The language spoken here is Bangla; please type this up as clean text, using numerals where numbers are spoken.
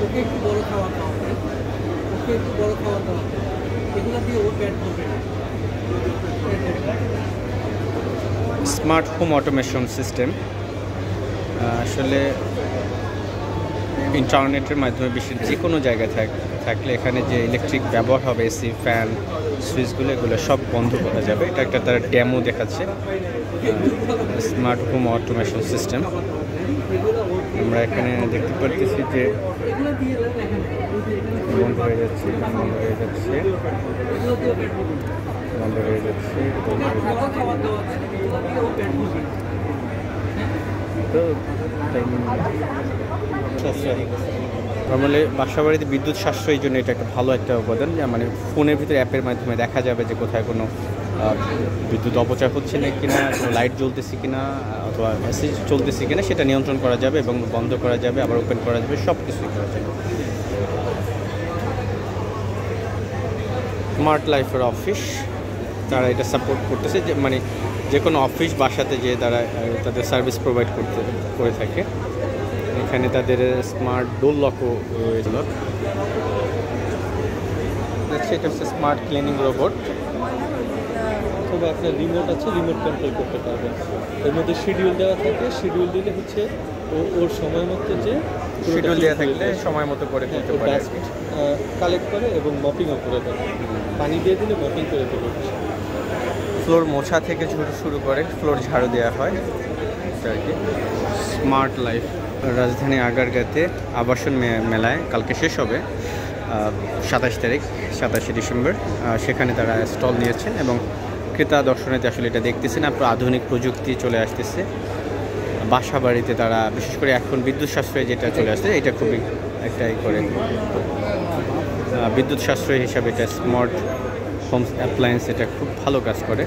ওকে একটু বড় খাওয়া খাওয়াবে, ওকে একটু বড় খাওয়া দাওয়াবে, এগুলো দিয়ে ওর পেট ভরবে না। স্মার্ট হোম অটোমেশন সিস্টেম আসলে ইন্টারনেটের মাধ্যমে বিশ্বের যে কোনো জায়গায় থাকলে এখানে যে ইলেকট্রিক ব্যবহার হবে, এসি, ফ্যান, সুইচগুলো এগুলো সব বন্ধ করা যাবে। এটা একটা তারা ডেমো দেখাচ্ছে, স্মার্ট হোম অটোমেশন সিস্টেম। আমরা এখানে দেখতে পাচ্ছি যে বন্ধ হয়ে যাচ্ছে, বন্ধ হয়ে যাচ্ছে, বন্ধ হয়ে যাচ্ছে, তো নর্মালি বাসা বাড়িতে বিদ্যুৎ সাশ্রয়ের জন্য এটা একটা ভালো একটা উপাদান, মানে ফোনের ভিতরে অ্যাপের মাধ্যমে দেখা যাবে যে কোথায় কোনো বিদ্যুৎ অপচয় হচ্ছে না কিনা, লাইট জ্বলতেছে কিনা, অথবা মেসেজ চলতেছে কিনা সেটা নিয়ন্ত্রণ করা যাবে এবং বন্ধ করা যাবে, আবার ওপেন করা যাবে, সব কিছুই করা যাবে। স্মার্ট লাইফের অফিস তারা এটা সাপোর্ট করতেছে, যে মানে যে কোনো অফিস বাসাতে যে তারা তাদের সার্ভিস প্রোভাইড করে থাকে। এখানে তাদের স্মার্ট ডোর লকও রয়েছিল। এটা হচ্ছে স্মার্ট ক্লিনিং রোবট। তবে আপনার রিমোট আছে, রিমোট কন্ট্রোল করতে পারবেন। এর মধ্যে শিডিউল দেওয়া থাকে, শিডিউল দিলে হচ্ছে ওর সময় মতো যে শিডিউল দেওয়া থাকলে সময় মতো করে করতে পারে, ডাস্ট কালেক্ট করে এবং মপিংও করে দেয়। পানি দিয়ে দিলে মপিং করে দেবে। ফ্লোর মোছা থেকে শুরু করে ফ্লোর ঝাড়ু দেওয়া হয়, এটা আর কি। স্মার্ট লাইফ রাজধানী আগারগাঁতে আবাসন মেলায় কালকে শেষ হবে 27 তারিখ, 27শে ডিসেম্বর। সেখানে তারা স্টল নিয়েছেন এবং ক্রেতা দর্শনার্থী আসলে এটা দেখতেছেন। আপনার আধুনিক প্রযুক্তি চলে আসতেছে বাসা বাড়িতে, তারা বিশেষ করে এখন বিদ্যুৎ সাশ্রয় যেটা চলে আসছে, এটা খুবই একটাই করে বিদ্যুৎ সাশ্রয় হিসাবে এটা স্মার্ট হোম অ্যাপ্লায়েন্স, এটা খুব ভালো কাজ করে।